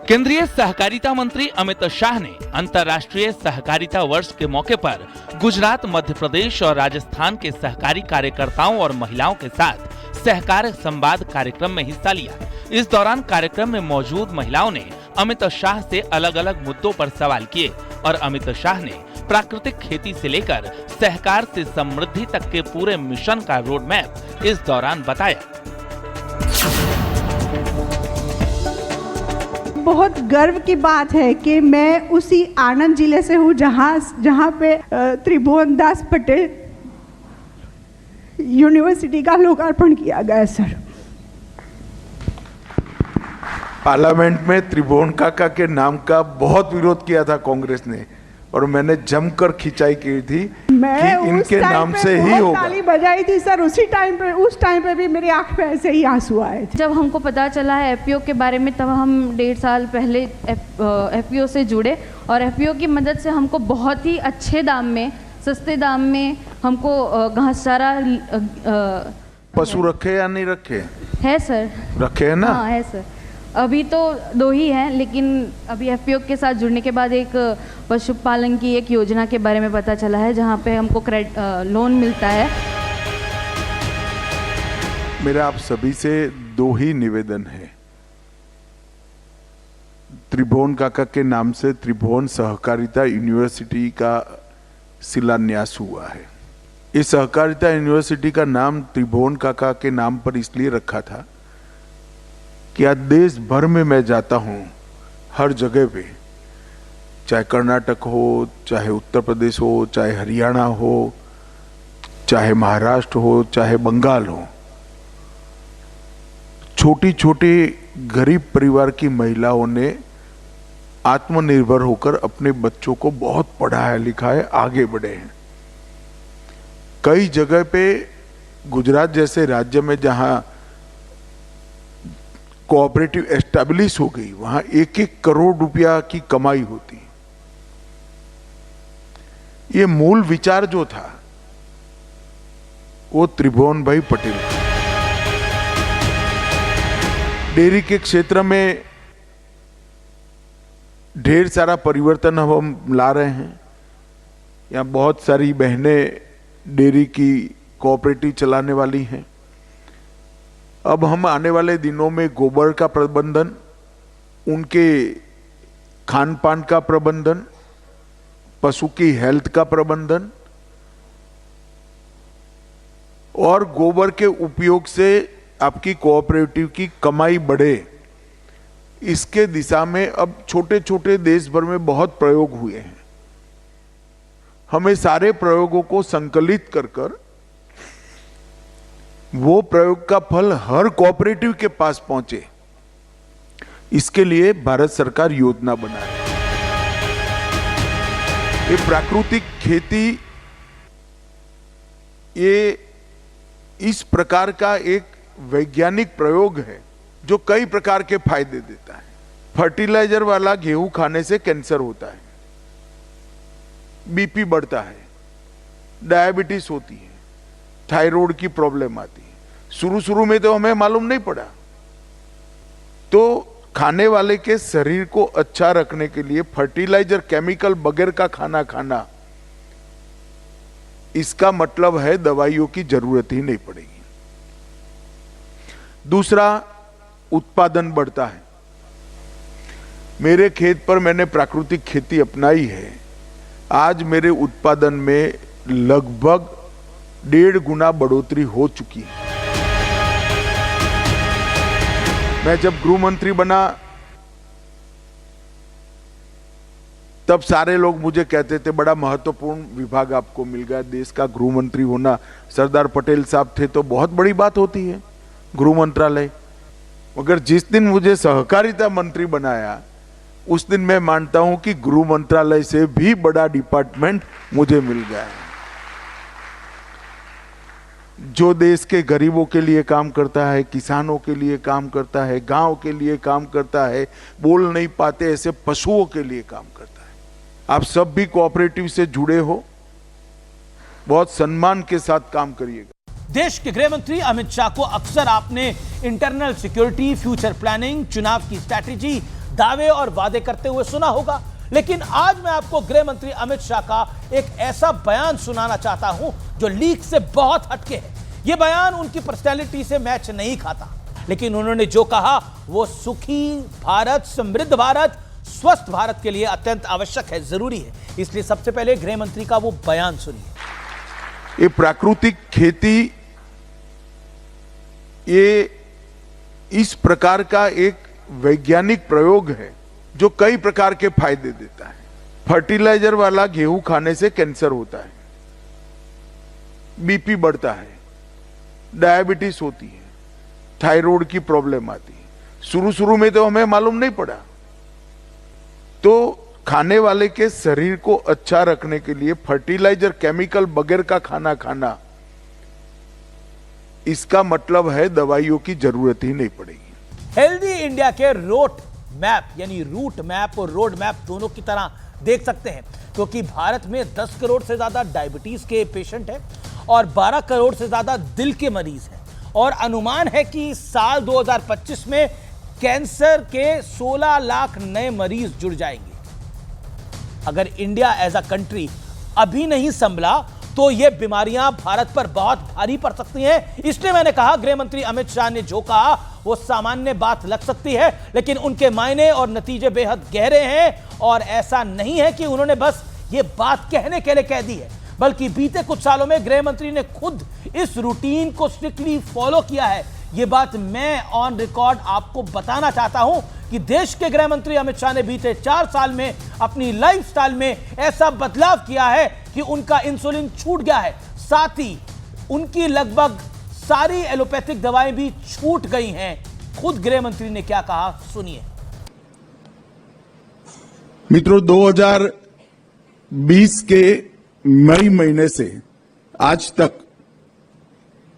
केंद्रीय सहकारिता मंत्री अमित शाह ने अंतर्राष्ट्रीय सहकारिता वर्ष के मौके पर गुजरात, मध्य प्रदेश और राजस्थान के सहकारी कार्यकर्ताओं और महिलाओं के साथ सहकार संवाद कार्यक्रम में हिस्सा लिया। इस दौरान कार्यक्रम में मौजूद महिलाओं ने अमित शाह से अलग अलग मुद्दों पर सवाल किए और अमित शाह ने प्राकृतिक खेती से लेकर सहकार से समृद्धि तक के पूरे मिशन का रोड मैप इस दौरान बताया। बहुत गर्व की बात है कि मैं उसी आनंद जिले से हूँ जहाँ पे त्रिभुवन दास पटेल यूनिवर्सिटी का लोकार्पण किया गया। सर, पार्लियामेंट में त्रिभुवन काका के नाम का बहुत विरोध किया था कांग्रेस ने और मैंने जमकर खिंचाई की थी कि इनके नाम से ही होगा। ताली बजाई थी सर उस टाइम पे भी मेरी आंख में ऐसे ही आंसू आए थे। जब हमको पता चला है एफपीओ के बारे में तब हम 1.5 साल पहले एफपीओ से जुड़े और एफपीओ की मदद से हमको बहुत ही अच्छे दाम में, सस्ते दाम में हमको घास चारा। पशु रखे या नहीं रखे? है सर, रखे है ना? हाँ है सर। अभी तो 2 ही हैं, लेकिन अभी एफपीओ के साथ जुड़ने के बाद एक पशुपालन की एक योजना के बारे में पता चला है जहां पे हमको लोन मिलता है। मेरा आप सभी से 2 ही निवेदन है। त्रिभुवन काका के नाम से त्रिभुवन सहकारिता यूनिवर्सिटी का शिलान्यास हुआ है। इस सहकारिता यूनिवर्सिटी का नाम त्रिभुवन काका के नाम पर इसलिए रखा था कि आज देश भर में मैं जाता हूं, हर जगह पे, चाहे कर्नाटक हो, चाहे उत्तर प्रदेश हो, चाहे हरियाणा हो, चाहे महाराष्ट्र हो, चाहे बंगाल हो, छोटी छोटी गरीब परिवार की महिलाओं ने आत्मनिर्भर होकर अपने बच्चों को बहुत पढ़ाया लिखाया, आगे बढ़े हैं। कई जगह पे गुजरात जैसे राज्य में जहां कोऑपरेटिव एस्टैब्लिश हो गई, वहां 1-1 करोड़ रुपया की कमाई होती। ये मूल विचार जो था वो त्रिभुवन भाई पटेल का। डेयरी के क्षेत्र में ढेर सारा परिवर्तन हम ला रहे हैं। यहाँ बहुत सारी बहनें डेयरी की कोऑपरेटिव चलाने वाली हैं। अब हम आने वाले दिनों में गोबर का प्रबंधन, उनके खान पान का प्रबंधन, पशु की हेल्थ का प्रबंधन और गोबर के उपयोग से आपकी कोऑपरेटिव की कमाई बढ़े, इसके दिशा में अब छोटे छोटे देश भर में बहुत प्रयोग हुए हैं। हमें सारे प्रयोगों को संकलित कर वो प्रयोग का फल हर कोऑपरेटिव के पास पहुंचे, इसके लिए भारत सरकार योजना बना रही है। ये प्राकृतिक खेती ये इस प्रकार का एक वैज्ञानिक प्रयोग है जो कई प्रकार के फायदे देता है। फर्टिलाइजर वाला गेहूं खाने से कैंसर होता है, बीपी बढ़ता है, डायबिटीज होती है, थायराइड की प्रॉब्लम आती है। शुरू में तो हमें मालूम नहीं पड़ा। तो खाने वाले के शरीर को अच्छा रखने के लिए फर्टिलाइजर, केमिकल बगैर का खाना खाना, इसका मतलब है दवाइयों की जरूरत ही नहीं पड़ेगी। दूसरा, उत्पादन बढ़ता है। मेरे खेत पर मैंने प्राकृतिक खेती अपनाई है। आज मेरे उत्पादन में लगभग 1.5 गुना बढ़ोतरी हो चुकी है। मैं जब गृह मंत्री बना तब सारे लोग मुझे कहते थे बड़ा महत्वपूर्ण विभाग आपको मिल गया, देश का गृह मंत्री होना। सरदार पटेल साहब थे तो बहुत बड़ी बात होती है गृह मंत्रालय। मगर जिस दिन मुझे सहकारिता मंत्री बनाया उस दिन मैं मानता हूं कि गृह मंत्रालय से भी बड़ा डिपार्टमेंट मुझे मिल गया है, जो देश के गरीबों के लिए काम करता है, किसानों के लिए काम करता है, गांव के लिए काम करता है, बोल नहीं पाते ऐसे पशुओं के लिए काम करता है। आप सब भी कोऑपरेटिव से जुड़े हो, बहुत सम्मान के साथ काम करिएगा। देश के गृह मंत्री अमित शाह को अक्सर आपने इंटरनल सिक्योरिटी, फ्यूचर प्लानिंग, चुनाव की स्ट्रैटेजी, दावे और वादे करते हुए सुना होगा, लेकिन आज मैं आपको गृह मंत्री अमित शाह का एक ऐसा बयान सुनाना चाहता हूं जो लीक से बहुत हटके है। यह बयान उनकी पर्सनैलिटी से मैच नहीं खाता, लेकिन उन्होंने जो कहा वो सुखी भारत, समृद्ध भारत, स्वस्थ भारत के लिए अत्यंत आवश्यक है, जरूरी है। इसलिए सबसे पहले गृह मंत्री का वो बयान सुनिए। ये प्राकृतिक खेती ये इस प्रकार का एक वैज्ञानिक प्रयोग है जो कई प्रकार के फायदे देता है। फर्टिलाइजर वाला गेहूं खाने से कैंसर होता है, बीपी बढ़ता है, डायबिटीज होती है, थायराइड की प्रॉब्लम आती है। शुरू में तो हमें मालूम नहीं पड़ा, तो खाने वाले के शरीर को अच्छा रखने के लिए फर्टिलाइजर, केमिकल बगैर का खाना खाना, इसका मतलब है दवाइयों की जरूरत ही नहीं पड़ेगी। हेल्दी इंडिया के रोड मैप यानी रूट मैप और रोड मैप दोनों की तरह देख सकते हैं, क्योंकि भारत में 10 करोड़ से ज्यादा डायबिटीज के पेशेंट हैं और 12 करोड़ से ज्यादा दिल के मरीज हैं, और अनुमान है कि साल 2025 में कैंसर के 16 लाख नए मरीज जुड़ जाएंगे। अगर इंडिया एज अ कंट्री अभी नहीं संभला तो ये बीमारियां भारत पर बहुत भारी पड़ सकती हैं। इसलिए मैंने कहा गृह मंत्री अमित शाह ने जो कहा वो सामान्य बात लग सकती है, लेकिन उनके मायने और नतीजे बेहद गहरे हैं। और ऐसा नहीं है कि उन्होंने बस ये बात कहने के लिए कह दी है, बल्कि बीते कुछ सालों में गृह मंत्री ने खुद इस रूटीन को स्ट्रिक्टली फॉलो किया है। ये बात मैं ऑन रिकॉर्ड आपको बताना चाहता हूं कि देश के गृह मंत्री अमित शाह ने बीते 4 साल में अपनी लाइफस्टाइल में ऐसा बदलाव किया है कि उनका इंसुलिन छूट गया है, साथ ही उनकी लगभग सारी एलोपैथिक दवाएं भी छूट गई हैं। खुद गृह मंत्री ने क्या कहा, सुनिए। मित्रों, 2020 के मई महीने से आज तक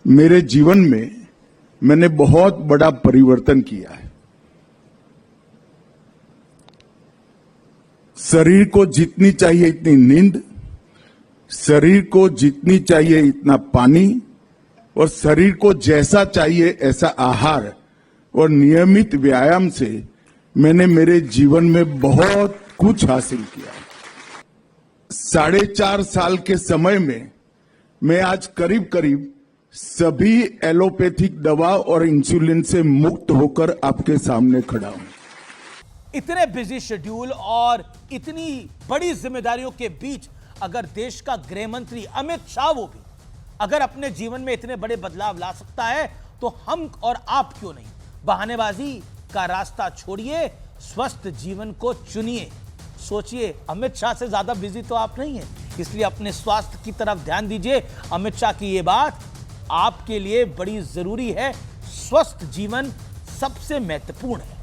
मेरे जीवन में मैंने बहुत बड़ा परिवर्तन किया है। शरीर को जितनी चाहिए इतनी नींद, शरीर को जितनी चाहिए इतना पानी, और शरीर को जैसा चाहिए ऐसा आहार और नियमित व्यायाम से मैंने मेरे जीवन में बहुत कुछ हासिल किया। 4.5 साल के समय में मैं आज करीब करीब सभी एलोपैथिक दवा और इंसुलिन से मुक्त होकर आपके सामने खड़ा हूं। इतने बिजी शेड्यूल और इतनी बड़ी जिम्मेदारियों के बीच अगर देश का गृह मंत्री अमित शाह वो भी अगर अपने जीवन में इतने बड़े बदलाव ला सकता है, तो हम और आप क्यों नहीं। बहानेबाजी का रास्ता छोड़िए, स्वस्थ जीवन को चुनिए। सोचिए, अमित शाह से ज्यादा बिजी तो आप नहीं हैं, इसलिए अपने स्वास्थ्य की तरफ ध्यान दीजिए। अमित शाह की ये बात आपके लिए बड़ी जरूरी है। स्वस्थ जीवन सबसे महत्वपूर्ण है।